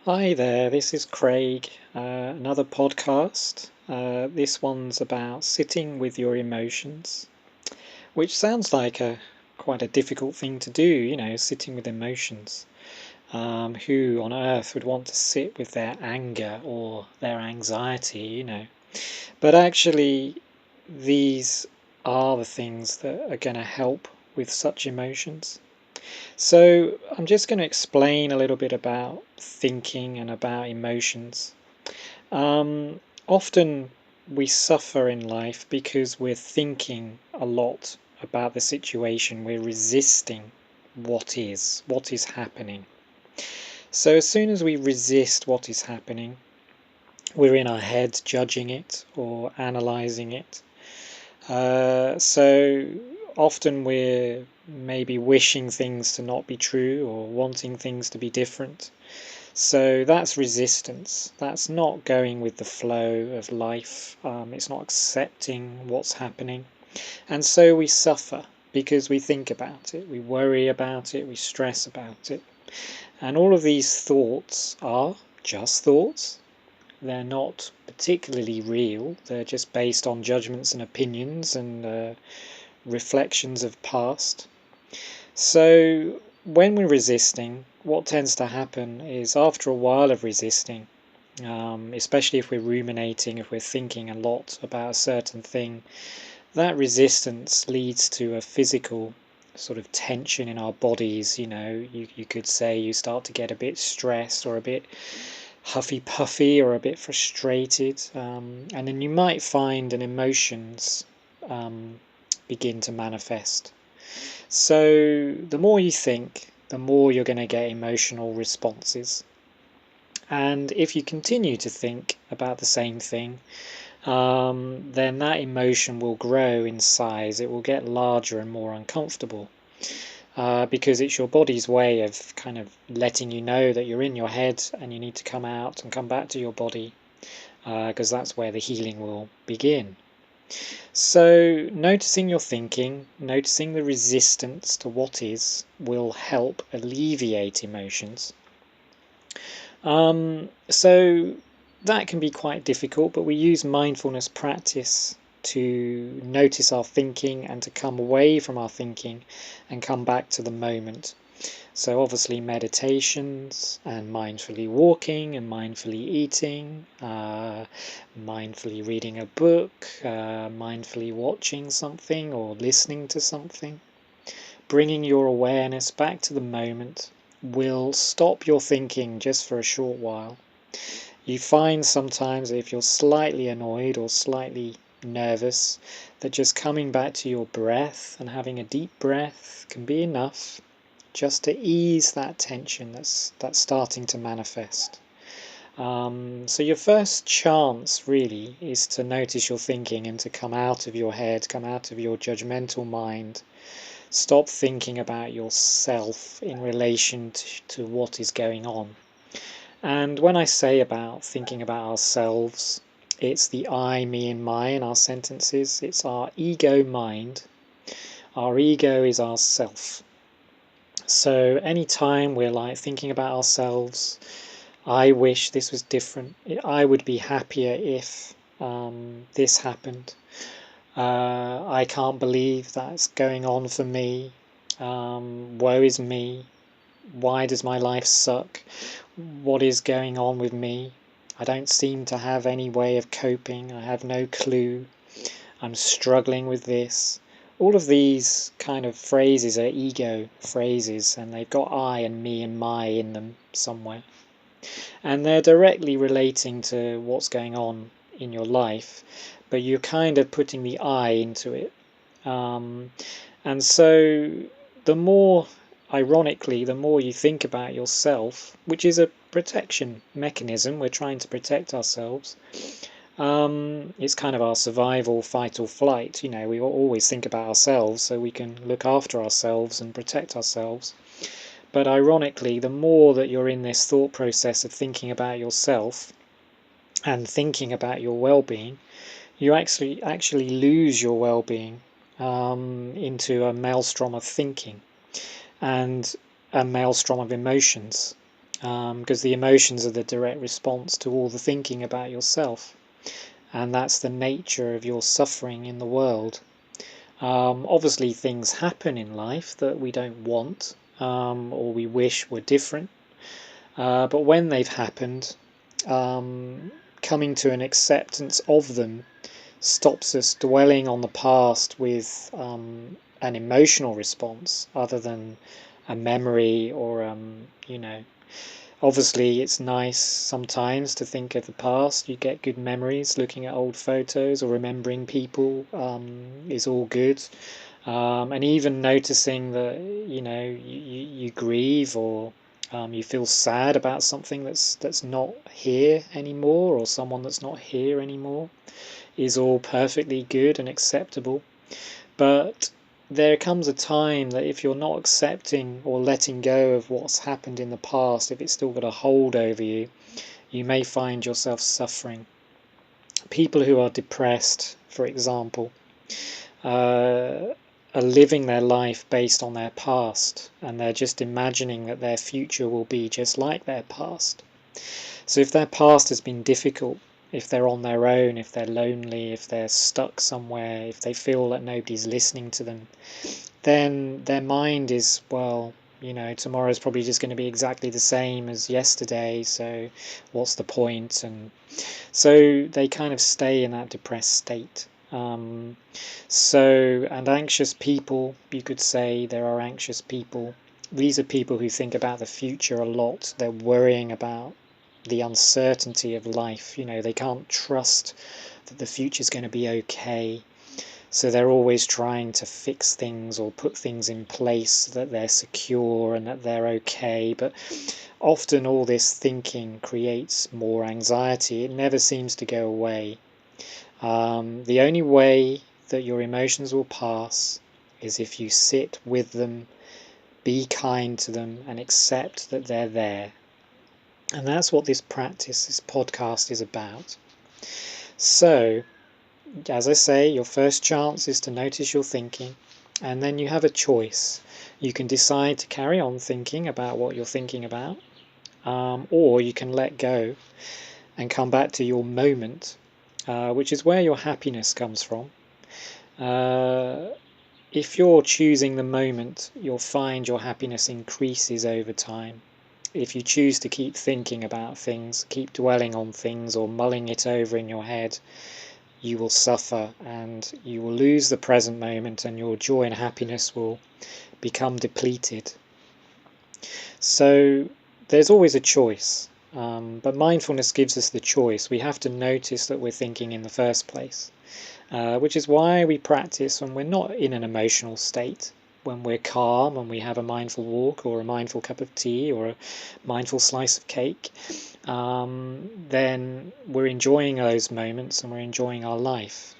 Hi there, this is Craig. Another podcast. This one's about sitting with your emotions, which sounds like a quite a difficult thing to do, sitting with emotions. Who on earth would want to sit with their anger or their anxiety? But actually, these are the things that are going to help with such emotions. So, I'm just going to explain a little bit about thinking and about emotions. Often we suffer in life because we're thinking a lot about the situation. We're resisting what is happening. So, as soon as we resist what is happening, we're in our head judging it or analyzing it. So often we're maybe wishing things to not be true or wanting things to be different. So that's resistance. That's not going with the flow of life. It's not accepting what's happening. And so we suffer because we think about it, we worry about it, we stress about it. And all of these thoughts are just thoughts. They're not particularly real. They're just based on judgments and opinions and reflections of past. So when we're resisting, what tends to happen is after a while of resisting, especially if we're ruminating, if we're thinking a lot about a certain thing, that resistance leads to a physical sort of tension in our bodies. You could say you start to get a bit stressed or a bit huffy puffy or a bit frustrated, and then you might find an emotions begin to manifest. So the more you think, the more you're going to get emotional responses. And if you continue to think about the same thing, then that emotion will grow in size. It will get larger and more uncomfortable because it's your body's way of kind of letting you know that you're in your head and you need to come out and come back to your body because that's where the healing will begin. So, noticing your thinking, noticing the resistance to what is, will help alleviate emotions. So, that can be quite difficult, but we use mindfulness practice to notice our thinking and to come away from our thinking and come back to the moment. So, obviously, meditations and mindfully walking and mindfully eating, mindfully reading a book, mindfully watching something or listening to something, bringing your awareness back to the moment will stop your thinking just for a short while. You find sometimes if you're slightly annoyed or slightly nervous, that just coming back to your breath and having a deep breath can be enough just to ease that tension that's starting to manifest. So your first chance really is to notice your thinking and to come out of your head, come out of your judgmental mind. Stop thinking about yourself in relation to what is going on. And when I say about thinking about ourselves, it's the I, me, and my in our sentences. It's our ego mind. Our ego is our self. So anytime we're like thinking about ourselves, I wish this was different. I would be happier if this happened. I can't believe that's going on for me. Woe is me. Why does my life suck? What is going on with me? I don't seem to have any way of coping. I have no clue. I'm struggling with this. All of these kind of phrases are ego phrases, and they've got I and me and my in them somewhere. And they're directly relating to what's going on in your life, but you're kind of putting the I into it. Um, and so the more, ironically, the more you think about yourself, which is a protection mechanism, we're trying to protect ourselves. It's kind of our survival, fight or flight. We always think about ourselves so we can look after ourselves and protect ourselves. But ironically, the more that you're in this thought process of thinking about yourself and thinking about your well-being, you actually lose your well-being into a maelstrom of thinking and a maelstrom of emotions. because the emotions are the direct response to all the thinking about yourself, and that's the nature of your suffering in the world. Obviously, things happen in life that we don't want, or we wish were different, but when they've happened, coming to an acceptance of them stops us dwelling on the past with an emotional response other than a memory or obviously it's nice sometimes to think of the past. You get good memories looking at old photos or remembering people, is all good. And even noticing that you grieve, or you feel sad about something that's not here anymore, or someone that's not here anymore, is all perfectly good and acceptable. But there comes a time that if you're not accepting or letting go of what's happened in the past, if it's still got a hold over you, you may find yourself suffering. People who are depressed, for example, are living their life based on their past, and they're just imagining that their future will be just like their past. So if their past has been difficult, if they're on their own, if they're lonely, if they're stuck somewhere, if they feel that nobody's listening to them, then their mind is, well, tomorrow's probably just going to be exactly the same as yesterday, so what's the point? And so they kind of stay in that depressed state. And anxious people, you could say there are anxious people. These are people who think about the future a lot. They're worrying about the uncertainty of life. They can't trust that the future's going to be okay. So they're always trying to fix things or put things in place so that they're secure and that they're okay. But often all this thinking creates more anxiety. It never seems to go away. The only way that your emotions will pass is if you sit with them, be kind to them, and accept that they're there. And that's what this practice, this podcast is about. So, as I say, your first chance is to notice your thinking, and then you have a choice. You can decide to carry on thinking about what you're thinking about, or you can let go and come back to your moment, which is where your happiness comes from. If you're choosing the moment, you'll find your happiness increases over time. If you choose to keep thinking about things, keep dwelling on things, or mulling it over in your head, you will suffer and you will lose the present moment, and your joy and happiness will become depleted. So there's always a choice, but mindfulness gives us the choice. We have to notice that we're thinking in the first place, which is why we practice when we're not in an emotional state. When we're calm and we have a mindful walk or a mindful cup of tea or a mindful slice of cake, then we're enjoying those moments and we're enjoying our life.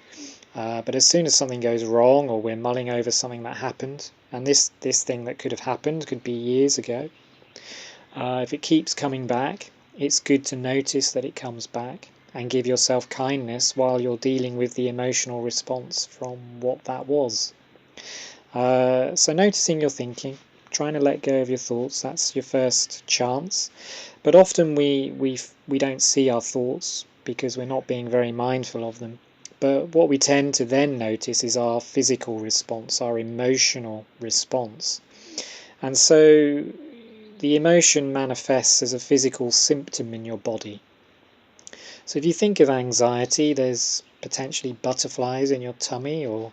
But as soon as something goes wrong, or we're mulling over something that happened, and this thing that could have happened could be years ago, if it keeps coming back, it's good to notice that it comes back and give yourself kindness while you're dealing with the emotional response from what that was. So noticing your thinking, trying to let go of your thoughts, that's your first chance. But often we don't see our thoughts because we're not being very mindful of them. But what we tend to then notice is our physical response, our emotional response. And so the emotion manifests as a physical symptom in your body. So if you think of anxiety, there's potentially butterflies in your tummy, or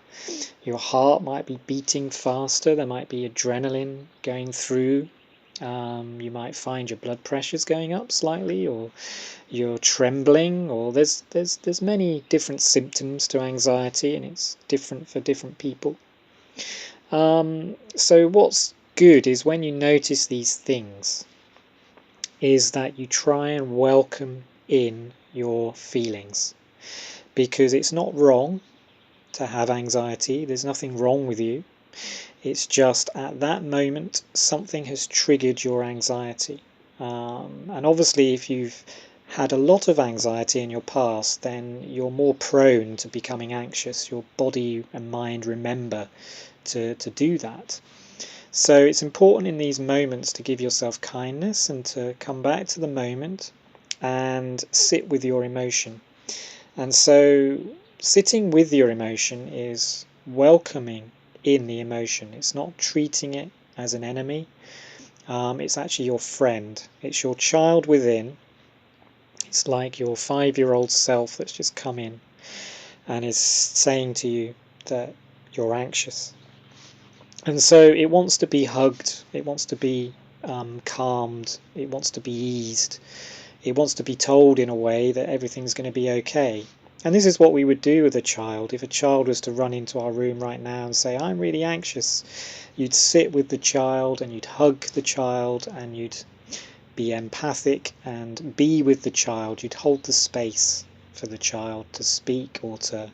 your heart might be beating faster, there might be adrenaline going through. You might find your blood pressure's going up slightly, or you're trembling, or there's many different symptoms to anxiety, and it's different for different people. So what's good is when you notice these things, is that you try and welcome in your feelings, because it's not wrong to have anxiety. There's nothing wrong with you. It's just at that moment something has triggered your anxiety. And obviously, if you've had a lot of anxiety in your past, then you're more prone to becoming anxious. Your body and mind remember to do that. So it's important in these moments to give yourself kindness and to come back to the moment and sit with your emotion. And so sitting with your emotion is welcoming in the emotion. It's not treating it as an enemy. It's actually your friend. It's your child within. It's like your 5-year-old self that's just come in and is saying to you that you're anxious. And so it wants to be hugged, it wants to be calmed, it wants to be eased, it wants to be told in a way that everything's going to be okay. And this is what we would do with a child. If a child was to run into our room right now and say, I'm really anxious, you'd sit with the child and you'd hug the child and you'd be empathic and be with the child. You'd hold the space for the child to speak or to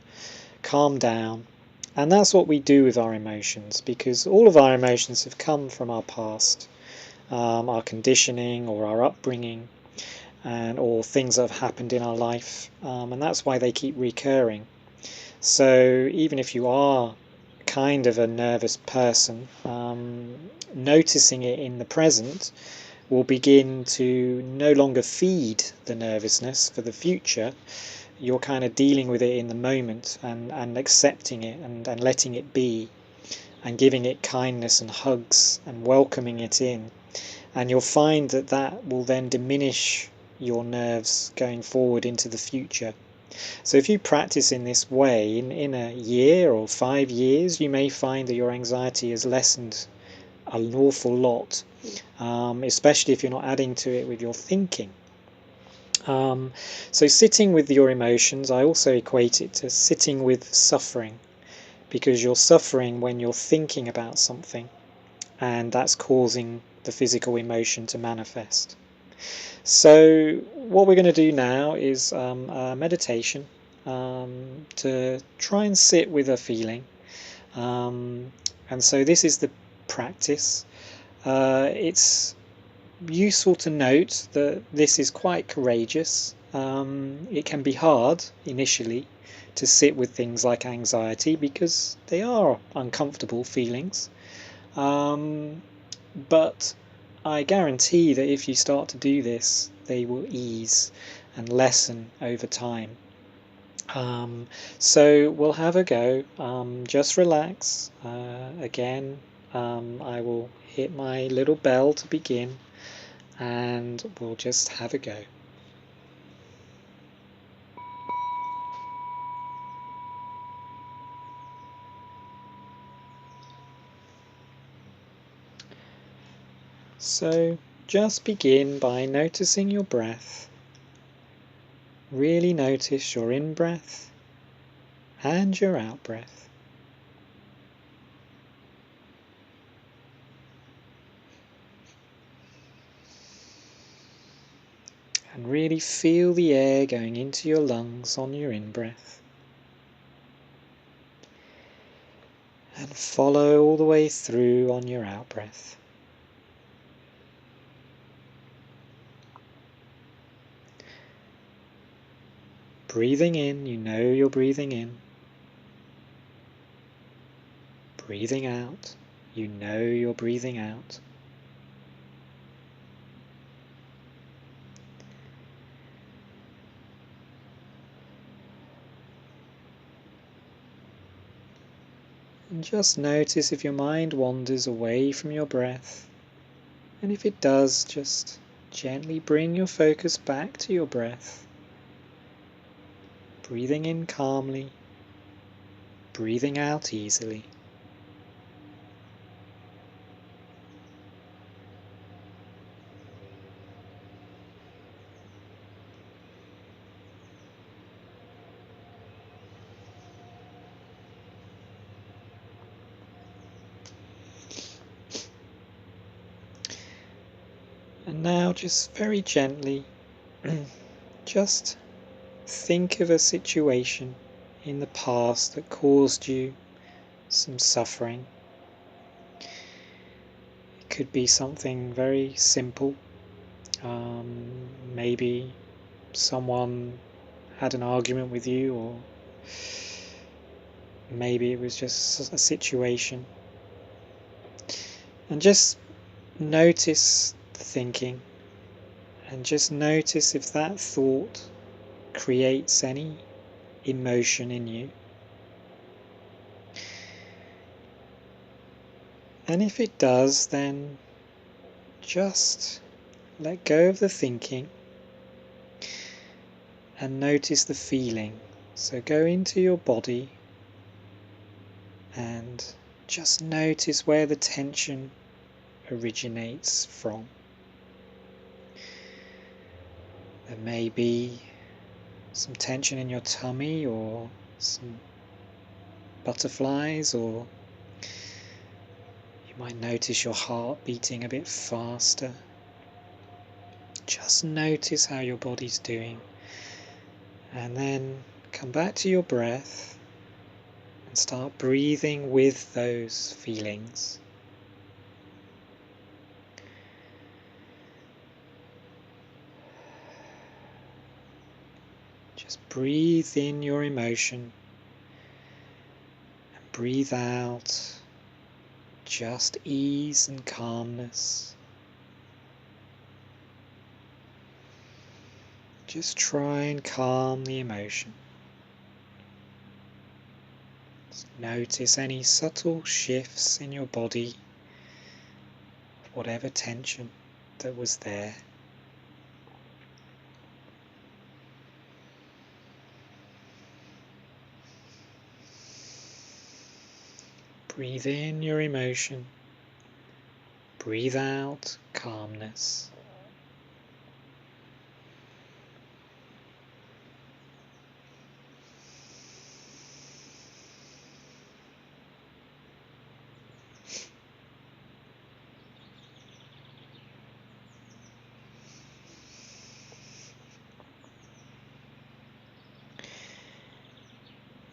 calm down. And that's what we do with our emotions, because all of our emotions have come from our past, our conditioning or our upbringing, or things that have happened in our life, and that's why they keep recurring. So even if you are kind of a nervous person, noticing it in the present will begin to no longer feed the nervousness for the future. You're kind of dealing with it in the moment and accepting it and letting it be and giving it kindness and hugs and welcoming it in. And you'll find that that will then diminish your nerves going forward into the future. So if you practice in this way, in a year or 5 years, you may find that your anxiety has lessened an awful lot, especially if you're not adding to it with your thinking. So sitting with your emotions, I also equate it to sitting with suffering, because you're suffering when you're thinking about something, and that's causing the physical emotion to manifest. So what we're going to do now is a meditation to try and sit with a feeling. And so this is the practice. It's useful to note that this is quite courageous. It can be hard initially to sit with things like anxiety because they are uncomfortable feelings. But I guarantee that if you start to do this, they will ease and lessen over time. So we'll have a go. Just relax. Again, I will hit my little bell to begin, and we'll just have a go. So just begin by noticing your breath. Really notice your in-breath and your out-breath. And really feel the air going into your lungs on your in-breath. And follow all the way through on your out-breath. Breathing in, you know you're breathing in. Breathing out, you know you're breathing out. And just notice if your mind wanders away from your breath. And if it does, just gently bring your focus back to your breath. Breathing in calmly, breathing out easily. And now just very gently, just think of a situation in the past that caused you some suffering. It could be something very simple. Maybe someone had an argument with you, or maybe it was just a situation. And just notice the thinking, and just notice if that thought creates any emotion in you. And if it does, then just let go of the thinking and notice the feeling. So go into your body and just notice where the tension originates from. There may be some tension in your tummy or some butterflies, or you might notice your heart beating a bit faster. Just notice how your body's doing, and then come back to your breath and start breathing with those feelings. Just breathe in your emotion and breathe out just ease and calmness. Just try and calm the emotion. Just notice any subtle shifts in your body, whatever tension that was there. Breathe in your emotion, breathe out calmness.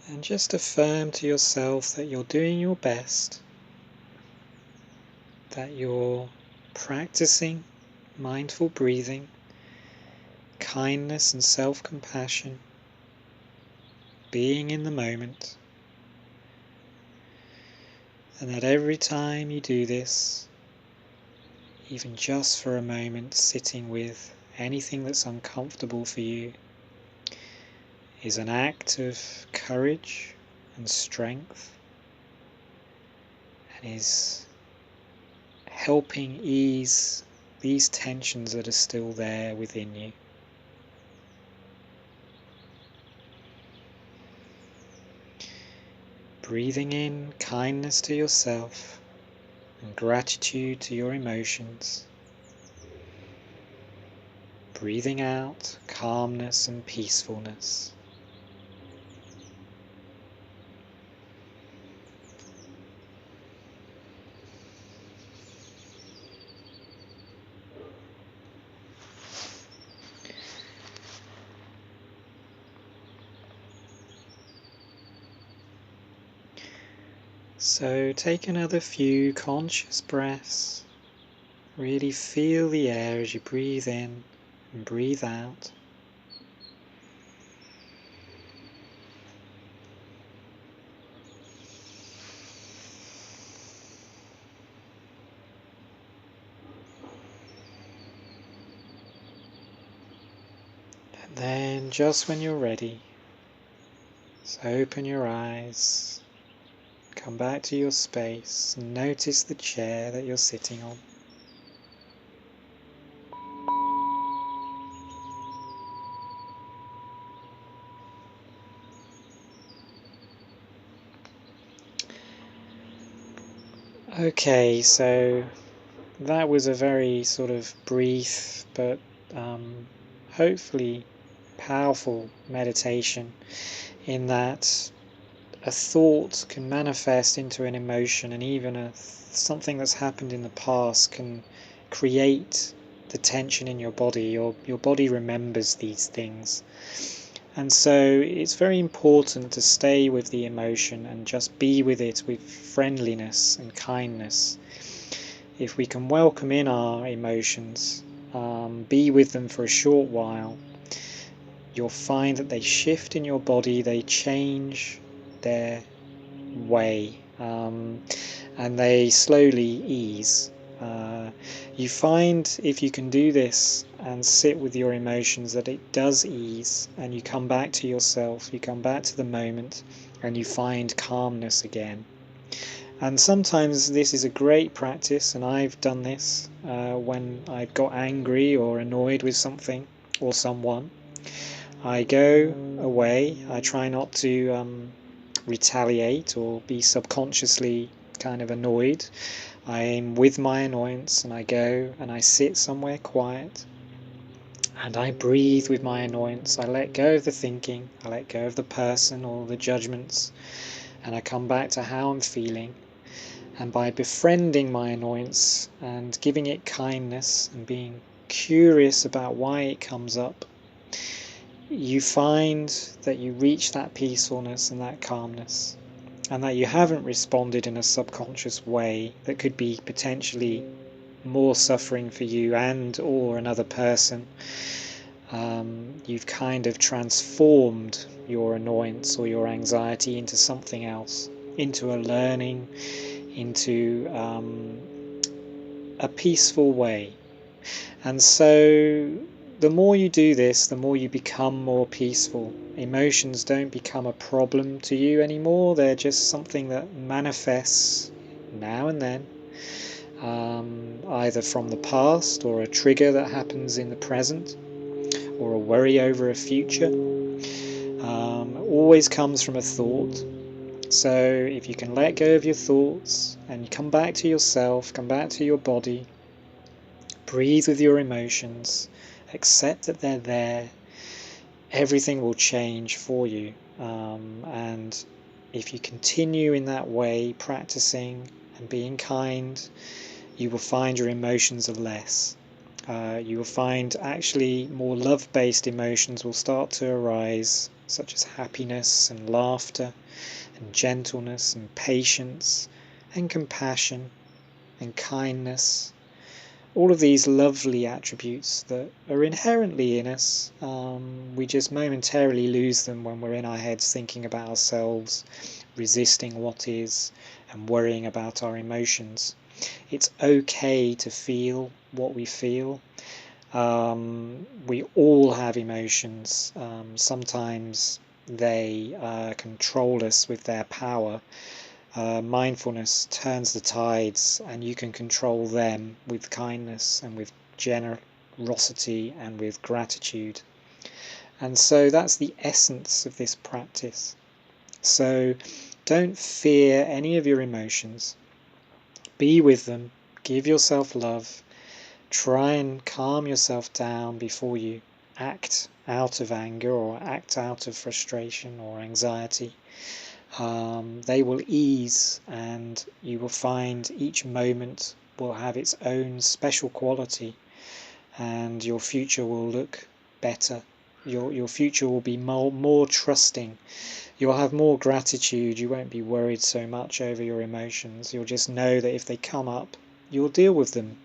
And just affirm to yourself that you're doing your best, that you're practicing mindful breathing, kindness and self-compassion, being in the moment, and that every time you do this, even just for a moment, sitting with anything that's uncomfortable for you, is an act of courage and strength, and is helping ease these tensions that are still there within you. Breathing in kindness to yourself and gratitude to your emotions. Breathing out calmness and peacefulness. So take another few conscious breaths. Really feel the air as you breathe in and breathe out. And then just when you're ready, so open your eyes, come back to your space and notice the chair that you're sitting on. Okay, so that was a very sort of brief but hopefully powerful meditation, in that a thought can manifest into an emotion, and even something that's happened in the past can create the tension in your body. Your body remembers these things. And so it's very important to stay with the emotion and just be with it with friendliness and kindness. If we can welcome in our emotions, be with them for a short while, you'll find that they shift in your body, they change their way. and they slowly ease. You find if you can do this and sit with your emotions that it does ease, and you come back to yourself, you come back to the moment, and you find calmness again. And sometimes this is a great practice, and I've done this when I got angry or annoyed with something or someone. I go away, I try not to retaliate or be subconsciously kind of annoyed. I am with my annoyance, and I go and I sit somewhere quiet and I breathe with my annoyance. I let go of the thinking, I let go of the person or the judgments, and I come back to how I'm feeling. And by befriending my annoyance and giving it kindness and being curious about why it comes up, you find that you reach that peacefulness and that calmness, and that you haven't responded in a subconscious way that could be potentially more suffering for you and or another person. You've kind of transformed your annoyance or your anxiety into something else, into a learning, into a peaceful way. And so the more you do this, the more you become more peaceful. Emotions don't become a problem to you anymore, they're just something that manifests now and then, either from the past or a trigger that happens in the present or a worry over a future. Always comes from a thought. So if you can let go of your thoughts and you come back to yourself, come back to your body, breathe with your emotions, accept that they're there, everything will change for you. And if you continue in that way, practicing and being kind, you will find your emotions are less. You will find actually more love-based emotions will start to arise, such as happiness and laughter and gentleness and patience and compassion and kindness. All of these lovely attributes that are inherently in us, we just momentarily lose them when we're in our heads thinking about ourselves, resisting what is, and worrying about our emotions. It's okay to feel what we feel. We all have emotions. Sometimes they control us with their power. Mindfulness turns the tides, and you can control them with kindness and with generosity and with gratitude. And so that's the essence of this practice. So don't fear any of your emotions. Be with them. Give yourself love. Try and calm yourself down before you act out of anger or act out of frustration or anxiety. They will ease, and you will find each moment will have its own special quality, and your future will look better. Your future will be more trusting. You'll have more gratitude. You won't be worried so much over your emotions. You'll just know that if they come up, you'll deal with them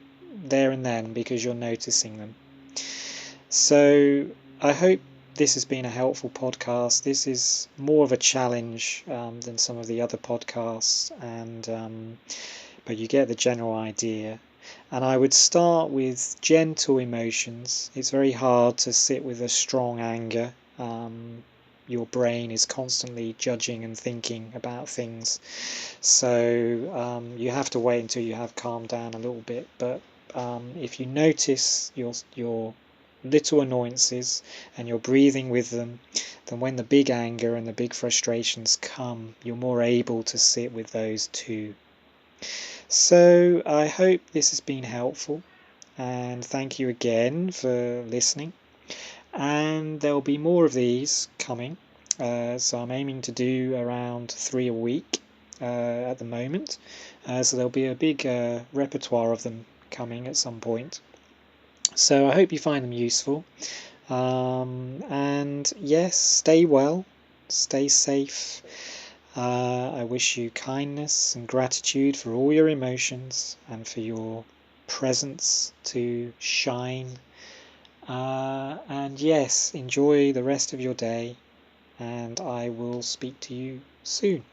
there and then because you're noticing them. So I hope this has been a helpful podcast. This is more of a challenge than some of the other podcasts, and but you get the general idea. And I would start with gentle emotions. It's very hard to sit with a strong anger. Your brain is constantly judging and thinking about things, so you have to wait until you have calmed down a little bit. But if you notice your little annoyances and you're breathing with them, then when the big anger and the big frustrations come, you're more able to sit with those too. So I hope this has been helpful, and thank you again for listening. And there'll be more of these coming. So I'm aiming to do around 3 a week at the moment. So there'll be a big repertoire of them coming at some point. So I hope you find them useful. And yes, stay well, stay safe. I wish you kindness and gratitude for all your emotions and for your presence to shine. And yes, enjoy the rest of your day, and I will speak to you soon.